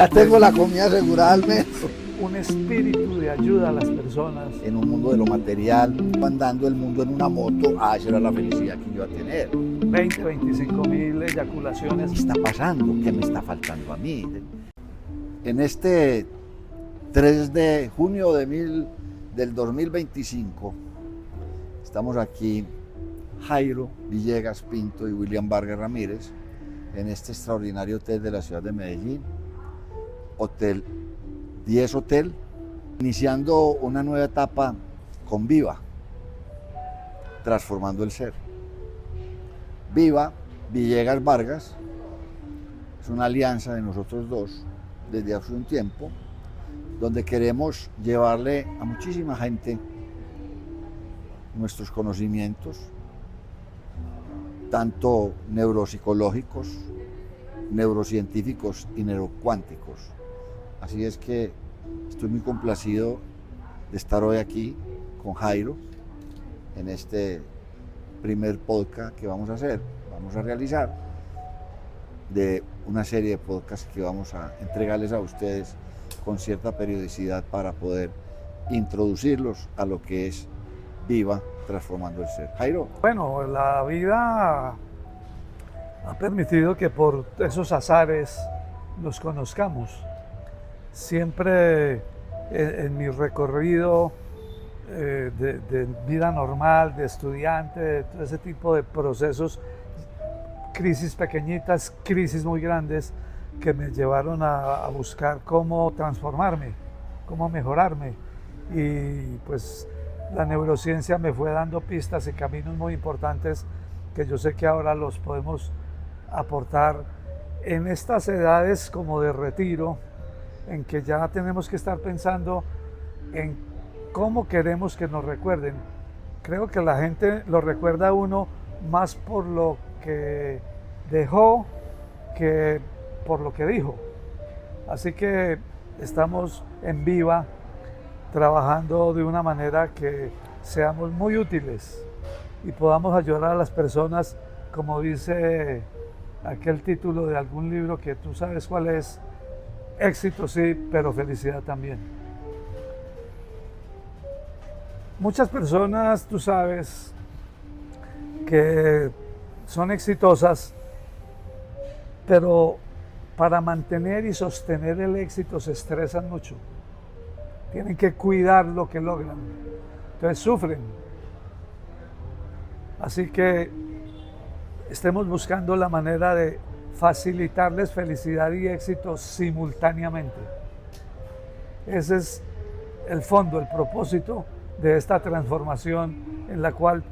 Ya tengo la comida asegurada al mes. Un espíritu de ayuda a las personas. En un mundo de lo material, andando el mundo en una moto, esa era la felicidad que yo iba a tener. 20, 25 mil eyaculaciones. ¿Qué está pasando? ¿Qué me está faltando a mí? En este 3 de junio del 2025, estamos aquí, Jairo Villegas Pinto y William Vargas Ramírez, en este extraordinario hotel de la ciudad de Medellín, Hotel 10 Hotel, iniciando una nueva etapa con Viva, transformando el ser. Viva, Villegas Vargas, es una alianza de nosotros dos desde hace un tiempo, donde queremos llevarle a muchísima gente nuestros conocimientos, tanto neuropsicológicos, neurocientíficos y neurocuánticos. Así es que estoy muy complacido de estar hoy aquí con Jairo en este primer podcast que vamos a realizar de una serie de podcasts que vamos a entregarles a ustedes con cierta periodicidad para poder introducirlos a lo que es Viva, transformando el ser. Jairo. Bueno, la vida ha permitido que por esos azares nos conozcamos. Siempre en mi recorrido de vida normal, de estudiante, de todo ese tipo de procesos, crisis pequeñitas, crisis muy grandes, que me llevaron a buscar cómo transformarme, cómo mejorarme. Y pues la neurociencia me fue dando pistas y caminos muy importantes que yo sé que ahora los podemos aportar en estas edades como de retiro, en que ya tenemos que estar pensando en cómo queremos que nos recuerden. Creo que la gente lo recuerda a uno más por lo que dejó que por lo que dijo. Así que estamos en Viva trabajando de una manera que seamos muy útiles y podamos ayudar a las personas, como dice aquel título de algún libro que tú sabes cuál es: éxito sí, pero felicidad también. Muchas personas, tú sabes, que son exitosas, pero para mantener y sostener el éxito se estresan mucho. Tienen que cuidar lo que logran. Entonces sufren. Así que estemos buscando la manera de facilitarles felicidad y éxito simultáneamente. Ese es el fondo, el propósito de esta transformación, en la cual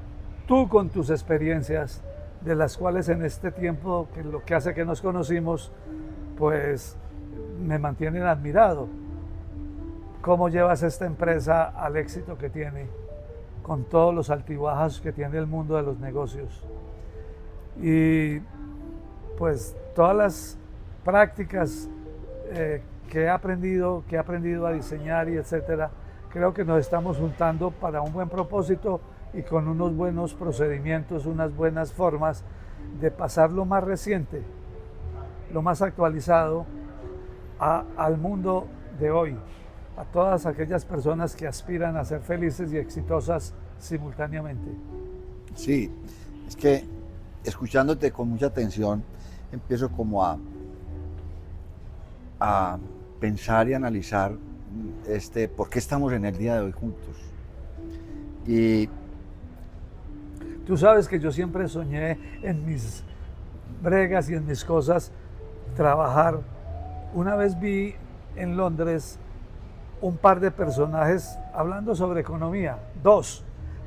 tú, con tus experiencias, de las cuales en este tiempo, que lo que hace que nos conocimos, pues me mantienen admirado. ¿Cómo llevas esta empresa al éxito que tiene, con todos los altibajos que tiene el mundo de los negocios? Y pues todas las prácticas que he aprendido a diseñar y etcétera, creo que nos estamos juntando para un buen propósito y con unos buenos procedimientos, unas buenas formas de pasar lo más reciente, lo más actualizado al mundo de hoy, a todas aquellas personas que aspiran a ser felices y exitosas simultáneamente. Sí, es que escuchándote con mucha atención, empiezo como a pensar y analizar por qué estamos en el día de hoy juntos. Y tú sabes que yo siempre soñé en mis bregas y en mis cosas trabajar. Una vez vi en Londres un par de personajes hablando sobre economía, dos,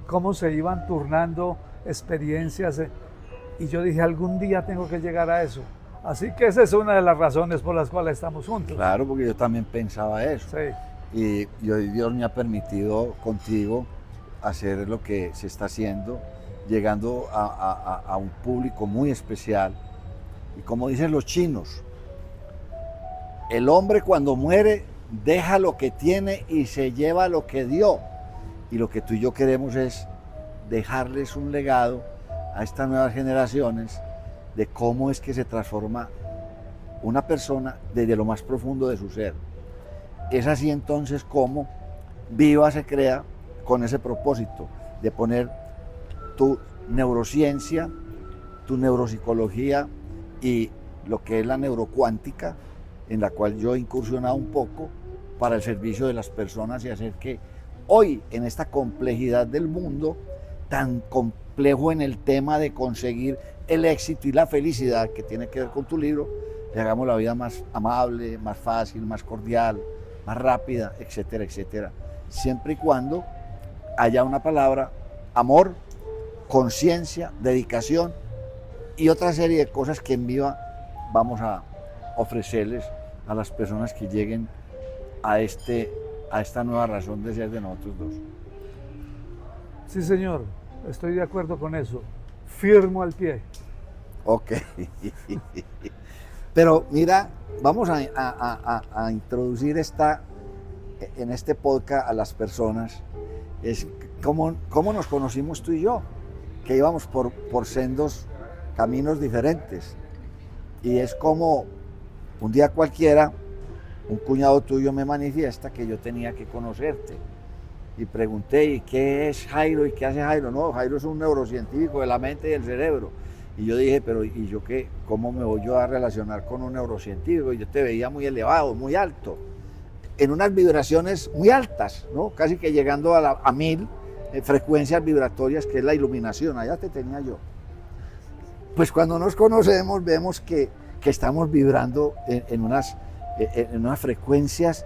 cómo se iban turnando experiencias, y yo dije, algún día tengo que llegar a eso. Así que esa es una de las razones por las cuales estamos juntos. Claro, porque yo también pensaba eso. Sí. Y hoy Dios me ha permitido contigo hacer lo que se está haciendo, llegando a un público muy especial. Y como dicen los chinos, el hombre cuando muere deja lo que tiene y se lleva lo que dio. Y lo que tú y yo queremos es dejarles un legado a estas nuevas generaciones de cómo es que se transforma una persona desde lo más profundo de su ser. Es así entonces como Viva se crea con ese propósito de poner tu neurociencia, tu neuropsicología y lo que es la neurocuántica, en la cual yo he incursionado un poco para el servicio de las personas y hacer que hoy, en esta complejidad del mundo, tan complejo en el tema de conseguir el éxito y la felicidad que tiene que ver con tu libro, le hagamos la vida más amable, más fácil, más cordial, más rápida, etcétera, etcétera. Siempre y cuando haya una palabra, amor, conciencia, dedicación y otra serie de cosas que en Viva vamos a ofrecerles a las personas que lleguen a esta nueva razón de ser de nosotros dos. Sí, señor, estoy de acuerdo con eso. Firmo al pie. Ok. Pero mira, vamos a introducir en este podcast a las personas. Es cómo nos conocimos tú y yo, que íbamos por sendos caminos diferentes. Y es como un día cualquiera, un cuñado tuyo me manifiesta que yo tenía que conocerte. Y pregunté, ¿y qué es Jairo? ¿Y qué hace Jairo? No, Jairo es un neurocientífico de la mente y del cerebro. Y yo dije, pero ¿y yo qué? ¿Cómo me voy yo a relacionar con un neurocientífico? Y yo te veía muy elevado, muy alto, en unas vibraciones muy altas, ¿no? Casi que llegando a 1000 frecuencias vibratorias, que es la iluminación. Allá te tenía yo. Pues cuando nos conocemos vemos que estamos vibrando en unas frecuencias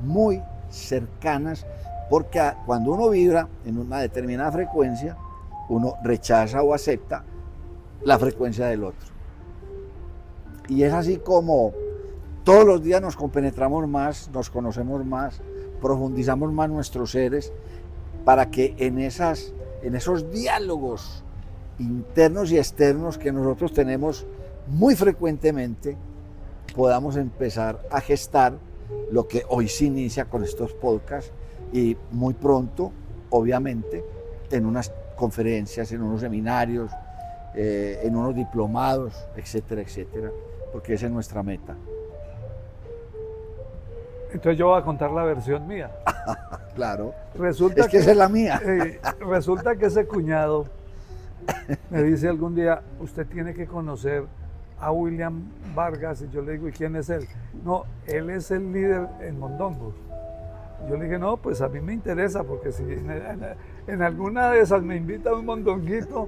muy cercanas, porque cuando uno vibra en una determinada frecuencia, uno rechaza o acepta la frecuencia del otro. Y es así como todos los días nos compenetramos más, nos conocemos más, profundizamos más nuestros seres, para que en esos diálogos internos y externos que nosotros tenemos muy frecuentemente, podamos empezar a gestar lo que hoy se inicia con estos podcasts y muy pronto, obviamente, en unas conferencias, en unos seminarios, en unos diplomados, etcétera, etcétera, porque esa es nuestra meta. Entonces yo voy a contar la versión mía. Claro, Resulta es que esa es la mía. Resulta que ese cuñado me dice algún día, usted tiene que conocer a William Vargas, y yo le digo, ¿y quién es él? No, él es el líder en mondongos. Yo le dije, no, pues a mí me interesa, porque si en alguna de esas me invita a un mondonguito,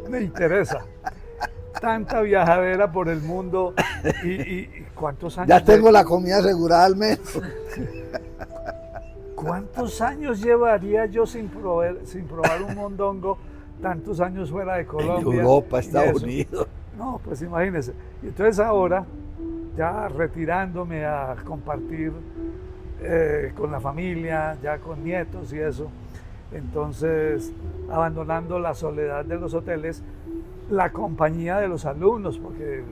me interesa. Tanta viajadera por el mundo y ¿cuántos años? Ya tengo la comida asegurada al mes. ¿Cuántos años llevaría yo sin probar un mondongo? Tantos años fuera de Colombia. En Europa, Estados Unidos. No, pues imagínense. Y entonces ahora, ya retirándome a compartir con la familia, ya con nietos y eso, entonces abandonando la soledad de los hoteles, la compañía de los alumnos, porque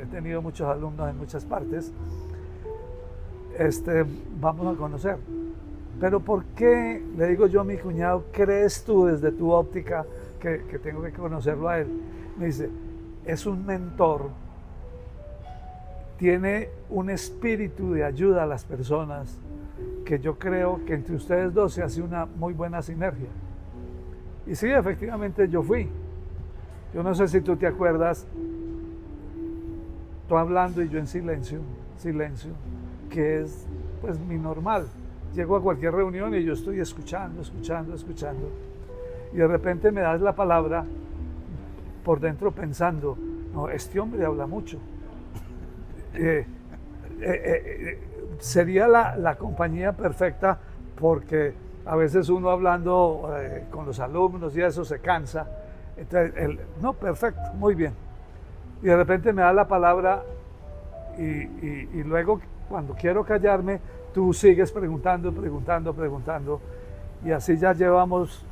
he tenido muchos alumnos en muchas partes, vamos a conocer. Pero ¿por qué, le digo yo a mi cuñado, crees tú desde tu óptica que tengo que conocerlo a él? Me dice, es un mentor, tiene un espíritu de ayuda a las personas, que yo creo que entre ustedes dos se hace una muy buena sinergia. Y sí, efectivamente yo fui. Yo no sé si tú te acuerdas, tú hablando y yo en silencio, que es pues mi normal. Llego a cualquier reunión y yo estoy escuchando. Y de repente me das la palabra por dentro pensando, no, este hombre habla mucho. Sería la compañía perfecta, porque a veces uno hablando con los alumnos y eso se cansa. Entonces, no, perfecto, muy bien. Y de repente me da la palabra y luego cuando quiero callarme, tú sigues preguntando. Y así ya llevamos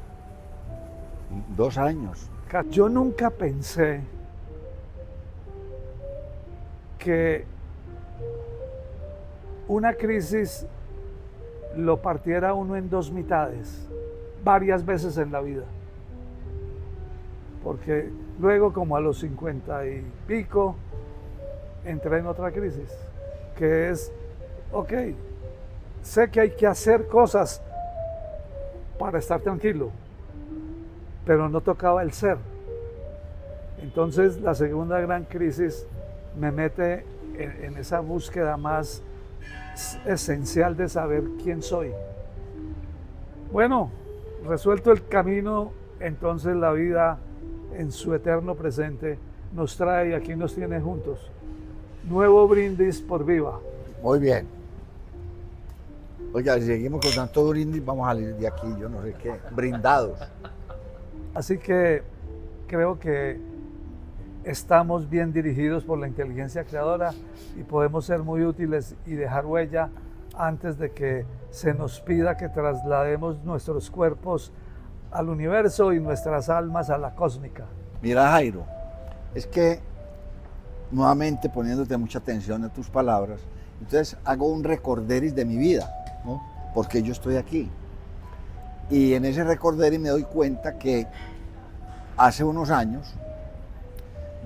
2 años. Yo nunca pensé que una crisis lo partiera uno en 2 mitades, varias veces en la vida. Porque luego, como a los 50 y pico, entré en otra crisis, que es, ok, sé que hay que hacer cosas para estar tranquilo, pero no tocaba el ser. Entonces la segunda gran crisis me mete en esa búsqueda más esencial de saber quién soy. Bueno, resuelto el camino, entonces la vida en su eterno presente nos trae y aquí nos tiene juntos. Nuevo brindis por Viva. Muy bien. Oiga, si seguimos con tanto brindis, vamos a salir de aquí, yo no sé qué, brindados. Así que creo que estamos bien dirigidos por la inteligencia creadora y podemos ser muy útiles y dejar huella antes de que se nos pida que traslademos nuestros cuerpos al universo y nuestras almas a la cósmica. Mira, Jairo, es que nuevamente poniéndote mucha atención a tus palabras, entonces hago un recorderis de mi vida, ¿no? Porque yo estoy aquí. Y en ese recorderis me doy cuenta que hace unos años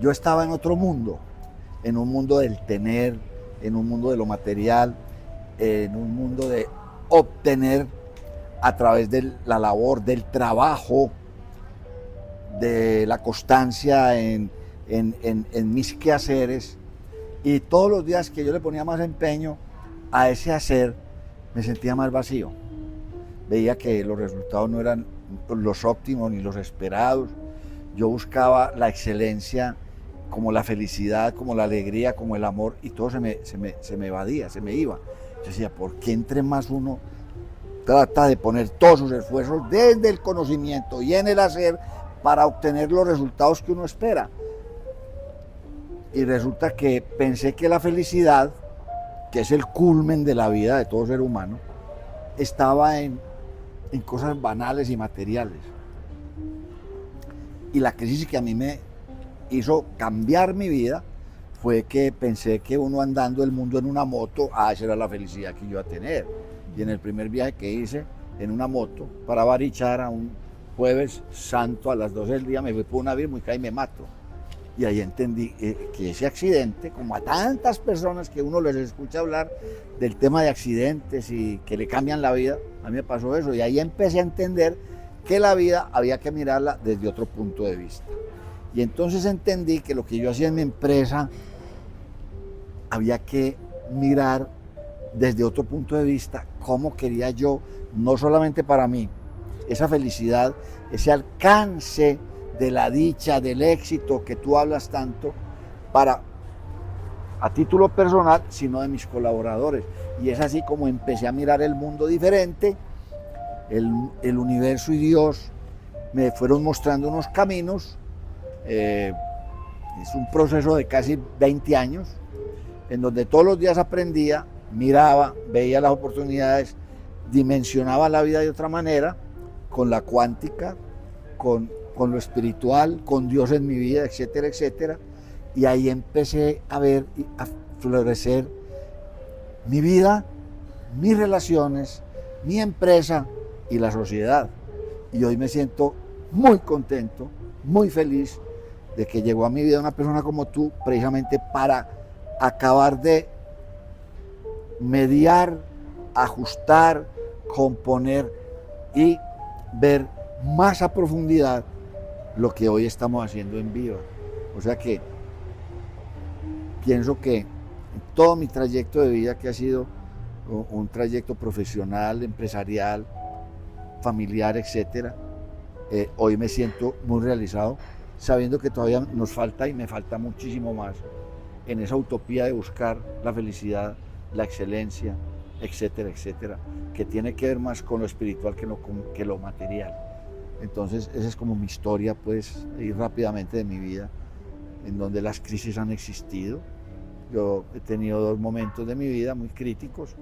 yo estaba en otro mundo, en un mundo del tener, en un mundo de lo material, en un mundo de obtener a través de la labor, del trabajo, de la constancia en mis quehaceres. Y todos los días que yo le ponía más empeño a ese hacer, me sentía más vacío. Veía que los resultados no eran los óptimos ni los esperados. Yo buscaba la excelencia, como la felicidad, como la alegría, como el amor, y todo se me evadía, se me iba. Yo decía, ¿por qué entre más uno trata de poner todos sus esfuerzos desde el conocimiento y en el hacer para obtener los resultados que uno espera? Y resulta que pensé que la felicidad, que es el culmen de la vida de todo ser humano, estaba en cosas banales y materiales. Y la crisis que a mí me hizo cambiar mi vida fue que pensé que uno andando el mundo en una moto, esa era la felicidad que yo iba a tener. Y en el primer viaje que hice en una moto para Barichara, un jueves santo a las 12 del día, me fui por una vía muy caí y me mato. Y ahí entendí que ese accidente, como a tantas personas que uno les escucha hablar del tema de accidentes y que le cambian la vida, a mí me pasó eso. Y ahí empecé a entender que la vida había que mirarla desde otro punto de vista. Y entonces entendí que lo que yo hacía en mi empresa había que mirar desde otro punto de vista cómo quería yo, no solamente para mí, esa felicidad, ese alcance de la dicha, del éxito que tú hablas tanto, para a título personal, sino de mis colaboradores. Y es así como empecé a mirar el mundo diferente, el universo y Dios me fueron mostrando unos caminos. Es un proceso de casi 20 años, en donde todos los días aprendía, miraba, veía las oportunidades, dimensionaba la vida de otra manera, con la cuántica, con lo espiritual, con Dios en mi vida, etcétera, etcétera. Y ahí empecé a ver y a florecer mi vida, mis relaciones, mi empresa y la sociedad. Y hoy me siento muy contento, muy feliz de que llegó a mi vida una persona como tú, precisamente para acabar de mediar, ajustar, componer y ver más a profundidad lo que hoy estamos haciendo en Viva. O sea que pienso que en todo mi trayecto de vida, que ha sido un trayecto profesional, empresarial, familiar, etcétera, hoy me siento muy realizado, sabiendo que todavía nos falta y me falta muchísimo más en esa utopía de buscar la felicidad, la excelencia, etcétera, etcétera, que tiene que ver más con lo espiritual que lo material. Entonces esa es como mi historia, pues, ir rápidamente de mi vida, en donde las crisis han existido. Yo he tenido 2 momentos de mi vida muy críticos,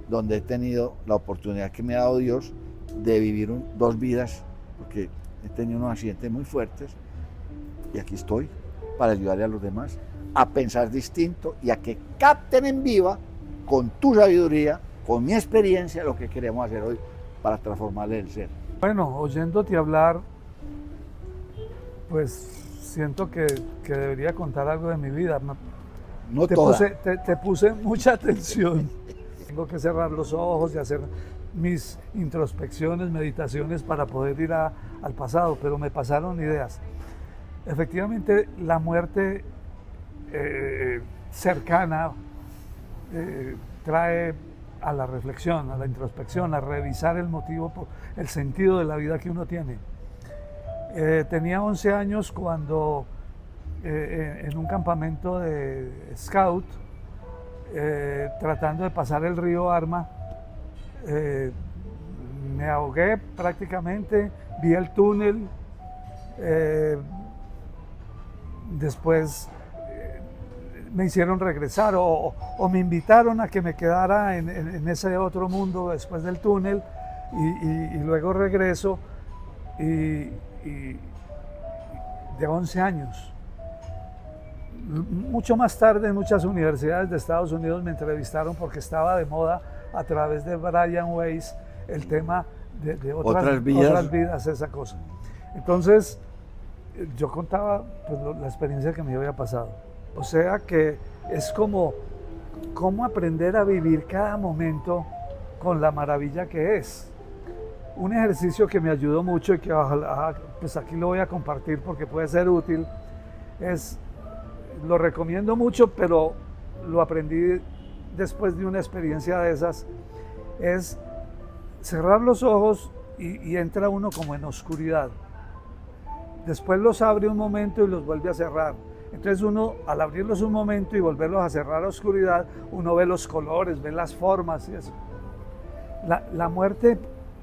donde he tenido la oportunidad que me ha dado Dios de vivir 2 vidas, porque he tenido unos accidentes muy fuertes, y aquí estoy para ayudarle a los demás a pensar distinto y a que capten en Viva, con tu sabiduría, con mi experiencia, lo que queremos hacer hoy para transformarle el ser. Bueno, oyéndote hablar, pues siento que debería contar algo de mi vida. No toda. Te puse mucha atención. Tengo que cerrar los ojos y hacer mis introspecciones, meditaciones para poder ir al pasado, pero me pasaron ideas. Efectivamente, la muerte cercana trae a la reflexión, a la introspección, a revisar el motivo, el sentido de la vida que uno tiene. Tenía 11 años cuando en un campamento de scout, tratando de pasar el río Arma, me ahogué prácticamente, vi el túnel, después me hicieron regresar o me invitaron a que me quedara en ese otro mundo después del túnel y luego regreso y de 11 años. Mucho más tarde en muchas universidades de Estados Unidos me entrevistaron porque estaba de moda a través de Brian Weiss el tema de otras vidas, esa cosa. Entonces yo contaba pues, la experiencia que me había pasado. O sea que es como aprender a vivir cada momento con la maravilla que es. Un ejercicio que me ayudó mucho y que ojalá, pues aquí lo voy a compartir porque puede ser útil, lo recomiendo mucho, pero lo aprendí después de una experiencia de esas, es cerrar los ojos y entra uno como en oscuridad. Después los abre un momento y los vuelve a cerrar. Entonces uno, al abrirlos un momento y volverlos a cerrar a oscuridad, uno ve los colores, ve las formas y eso. La muerte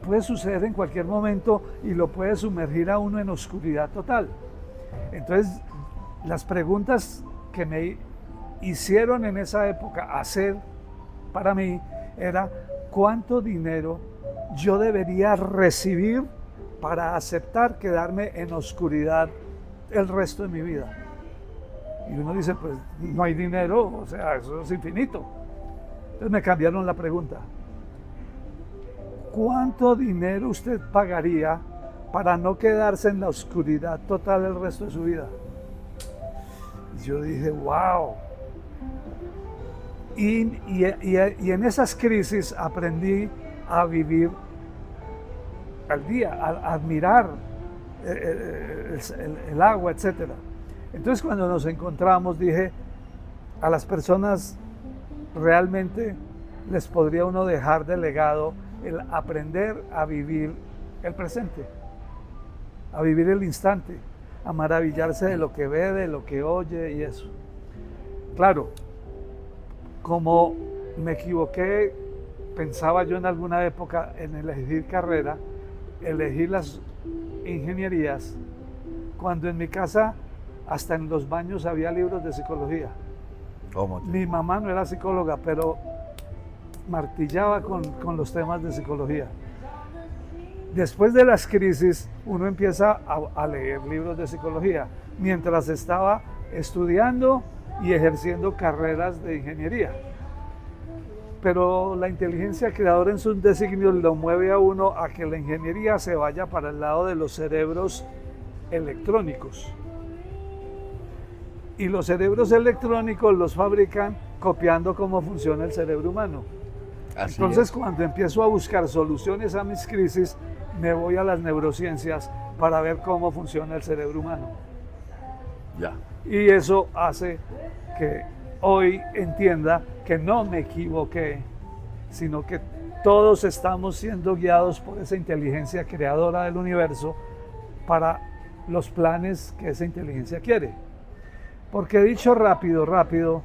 puede suceder en cualquier momento y lo puede sumergir a uno en oscuridad total. Entonces, las preguntas que me hicieron en esa época hacer para mí era ¿cuánto dinero yo debería recibir para aceptar quedarme en oscuridad el resto de mi vida? Y uno dice, pues no hay dinero, o sea, eso es infinito. Entonces me cambiaron la pregunta. ¿Cuánto dinero usted pagaría para no quedarse en la oscuridad total el resto de su vida? Y yo dije, wow. Y en esas crisis aprendí a vivir al día, a admirar el agua, etc. Entonces cuando nos encontramos dije, a las personas realmente les podría uno dejar de legado el aprender a vivir el presente, a vivir el instante, a maravillarse de lo que ve, de lo que oye y eso. Claro, como me equivoqué, pensaba yo en alguna época en elegir carrera, elegir las ingenierías, cuando en mi casa hasta en los baños había libros de psicología. ¿Cómo? Mi mamá no era psicóloga, pero martillaba con los temas de psicología. Después de las crisis, uno empieza a leer libros de psicología, mientras estaba estudiando y ejerciendo carreras de ingeniería. Pero la inteligencia creadora en sus designios lo mueve a uno a que la ingeniería se vaya para el lado de los cerebros electrónicos. Y los cerebros electrónicos los fabrican copiando cómo funciona el cerebro humano. Entonces, cuando empiezo a buscar soluciones a mis crisis, me voy a las neurociencias para ver cómo funciona el cerebro humano. Ya. Y eso hace que hoy entienda que no me equivoqué, sino que todos estamos siendo guiados por esa inteligencia creadora del universo para los planes que esa inteligencia quiere. Porque dicho rápido,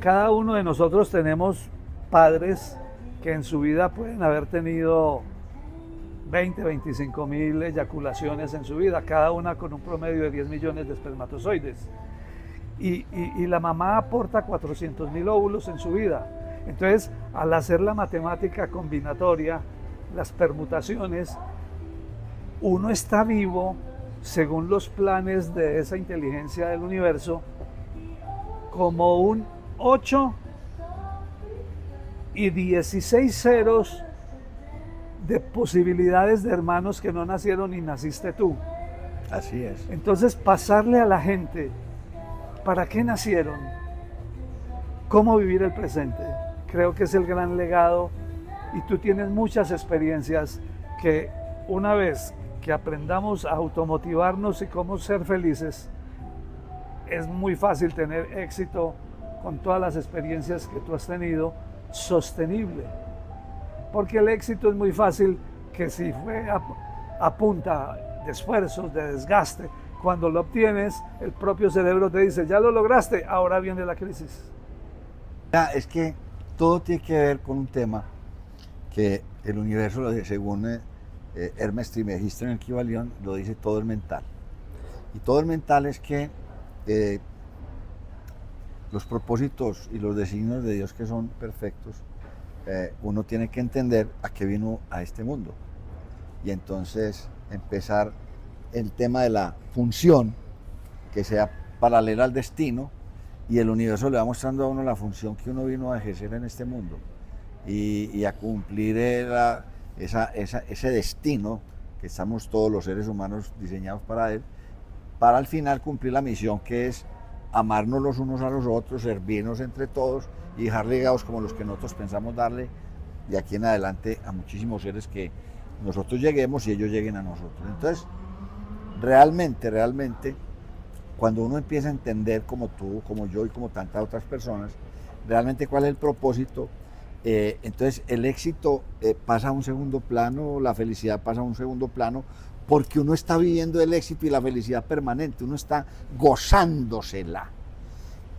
cada uno de nosotros tenemos padres que en su vida pueden haber tenido 20, 25 mil eyaculaciones en su vida, cada una con un promedio de 10 millones de espermatozoides. Y la mamá aporta 400.000 óvulos en su vida. Entonces, al hacer la matemática combinatoria, las permutaciones, uno está vivo según los planes de esa inteligencia del universo como un 8 y 16 ceros de posibilidades de hermanos que no nacieron y naciste tú. Así es. Entonces, pasarle a la gente ¿para qué nacieron? cómo vivir el presente. Creo que es el gran legado y tú tienes muchas experiencias que una vez que aprendamos a automotivarnos y cómo ser felices, es muy fácil tener éxito con todas las experiencias que tú has tenido, sostenible. Porque el éxito es muy fácil que si fue a punta de esfuerzos, de desgaste, cuando lo obtienes, el propio cerebro te dice, ya lo lograste, ahora viene la crisis. Es que todo tiene que ver con un tema que el universo, según Hermes Trismegisto en el Kybalión, lo dice todo el mental. Y todo el mental es que los propósitos y los designios de Dios que son perfectos, uno tiene que entender a qué vino a este mundo. Y entonces empezar el tema de la función que sea paralela al destino, y el universo le va mostrando a uno la función que uno vino a ejercer en este mundo y a cumplir ese destino que estamos todos los seres humanos diseñados para él, para al final cumplir la misión que es amarnos los unos a los otros, servirnos entre todos y dejar legados como los que nosotros pensamos darle de aquí en adelante a muchísimos seres, que nosotros lleguemos y ellos lleguen a nosotros. Entonces, realmente, cuando uno empieza a entender, como tú, como yo y como tantas otras personas, realmente cuál es el propósito, entonces el éxito pasa a un segundo plano, la felicidad pasa a un segundo plano, porque uno está viviendo el éxito y la felicidad permanente, uno está gozándosela.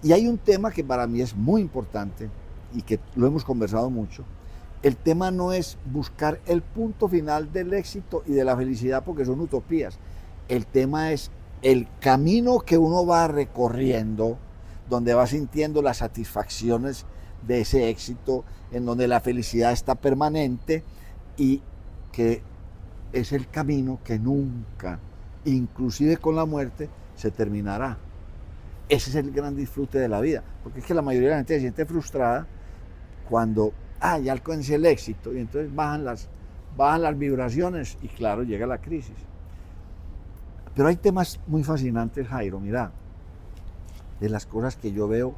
Y hay un tema que para mí es muy importante y que lo hemos conversado mucho. El tema no es buscar el punto final del éxito y de la felicidad, porque son utopías. El tema es el camino que uno va recorriendo, donde va sintiendo las satisfacciones de ese éxito, en donde la felicidad está permanente y que es el camino que nunca, inclusive con la muerte, se terminará. Ese es el gran disfrute de la vida, porque es que la mayoría de la gente se siente frustrada cuando ya alcancé el éxito, y entonces bajan las vibraciones y claro, llega la crisis. Pero hay temas muy fascinantes, Jairo, mira, de las cosas que yo veo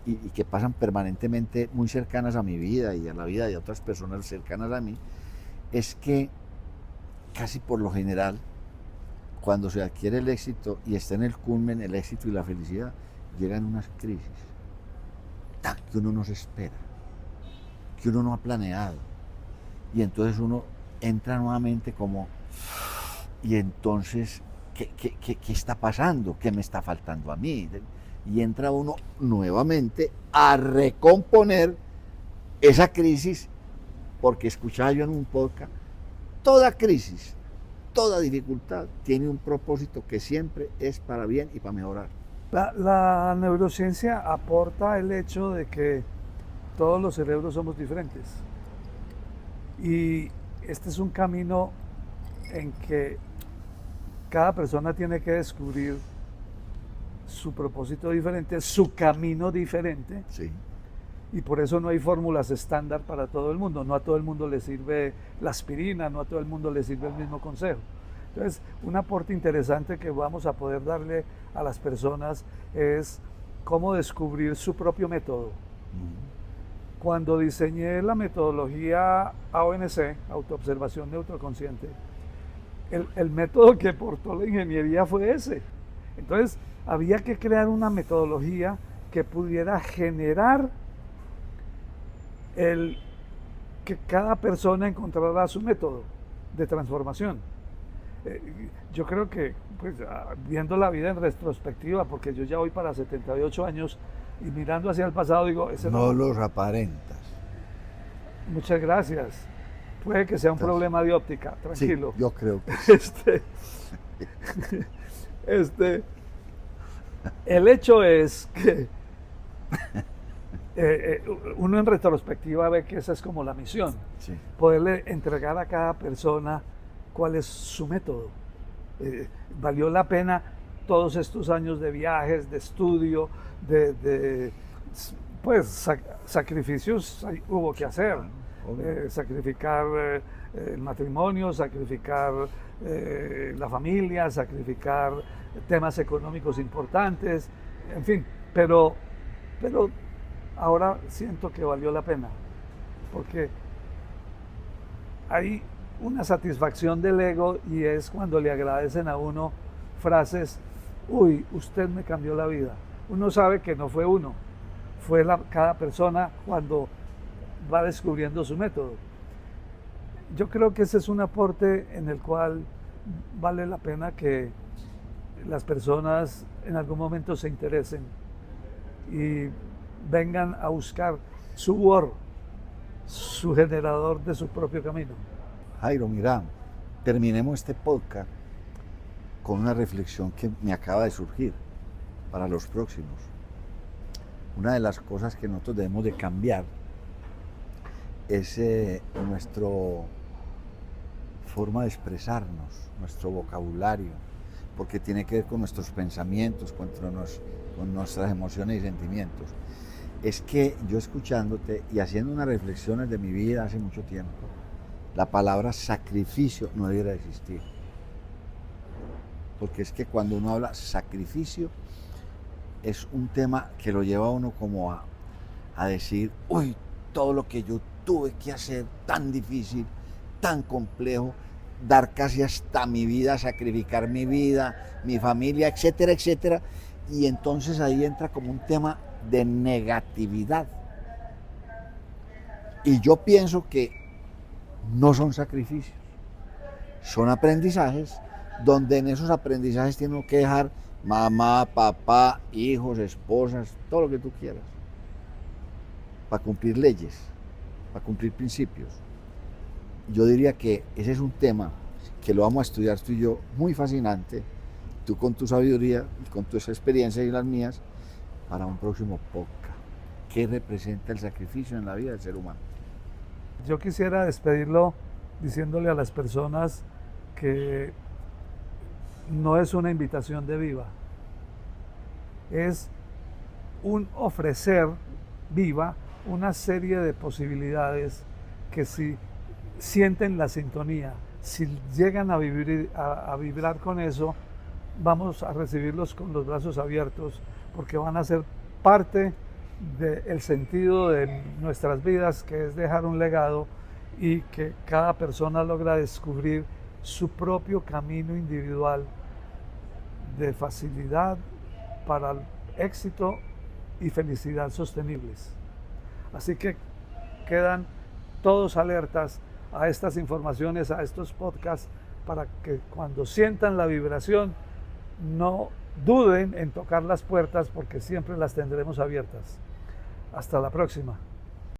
y que pasan permanentemente muy cercanas a mi vida y a la vida de otras personas cercanas a mí, es que casi por lo general, cuando se adquiere el éxito y está en el culmen el éxito y la felicidad, llegan unas crisis que uno no se espera, que uno no ha planeado, y entonces uno entra nuevamente como, y entonces, ¿qué está pasando? ¿Qué me está faltando a mí? Y entra uno nuevamente a recomponer esa crisis, porque escuchaba yo en un podcast, toda crisis, toda dificultad tiene un propósito que siempre es para bien y para mejorar. La neurociencia aporta el hecho de que todos los cerebros somos diferentes. Y este es un camino en que cada persona tiene que descubrir su propósito diferente, su camino diferente. Sí. Y por eso no hay fórmulas estándar para todo el mundo. No a todo el mundo le sirve la aspirina, no a todo el mundo le sirve el mismo consejo. Entonces, un aporte interesante que vamos a poder darle a las personas es cómo descubrir su propio método. Cuando diseñé la metodología AONC, Autoobservación Neuroconsciente, el método que portó la ingeniería fue ese. Entonces, había que crear una metodología que pudiera generar que cada persona encontrara su método de transformación. Yo creo que, pues, viendo la vida en retrospectiva, porque yo ya voy para 78 años y mirando hacia el pasado digo, ese no los aparentas. Muchas gracias. Puede que sea un problema de óptica, tranquilo. Sí, yo creo que sí. El hecho es que uno en retrospectiva ve que esa es como la misión, sí. Poderle entregar a cada persona cuál es su método. Valió la pena todos estos años de viajes, de estudio, pues sacrificios hubo que hacer, sacrificar el matrimonio, sacrificar la familia, sacrificar temas económicos importantes, en fin, pero ahora siento que valió la pena, porque hay una satisfacción del ego y es cuando le agradecen a uno frases, uy, usted me cambió la vida. Uno sabe que no fue uno, fue cada persona cuando va descubriendo su método. Yo creo que ese es un aporte en el cual vale la pena que las personas en algún momento se interesen y vengan a buscar su Word, su generador de su propio camino. Jairo, mira, terminemos este podcast con una reflexión que me acaba de surgir para los próximos. Una de las cosas que nosotros debemos de cambiar es nuestra forma de expresarnos, nuestro vocabulario, porque tiene que ver con nuestros pensamientos, con nuestras emociones y sentimientos. Es que yo escuchándote y haciendo unas reflexiones de mi vida hace mucho tiempo, la palabra sacrificio no debiera existir. Porque es que cuando uno habla sacrificio, es un tema que lo lleva a uno como a decir, uy, todo lo que yo tuve que hacer tan difícil, tan complejo, dar casi hasta mi vida, sacrificar mi vida, mi familia, etcétera, etcétera. Y entonces ahí entra como un tema de negatividad. Y yo pienso que no son sacrificios, son aprendizajes, donde en esos aprendizajes tiene que dejar mamá, papá, hijos, esposas, todo lo que tú quieras, para cumplir leyes, para cumplir principios. Yo diría que ese es un tema que lo vamos a estudiar tú y yo, muy fascinante, tú con tu sabiduría, con tus experiencias y las mías, para un próximo podcast. ¿Qué representa el sacrificio en la vida del ser humano? Yo quisiera despedirlo diciéndole a las personas que no es una invitación de viva, es un ofrecer viva una serie de posibilidades que si sienten la sintonía, si llegan a vibrar con eso, vamos a recibirlos con los brazos abiertos, porque van a ser parte del sentido de nuestras vidas, que es dejar un legado y que cada persona logra descubrir su propio camino individual de facilidad para el éxito y felicidad sostenibles. Así que quedan todos alertas a estas informaciones, a estos podcasts, para que cuando sientan la vibración no duden en tocar las puertas, porque siempre las tendremos abiertas. Hasta la próxima.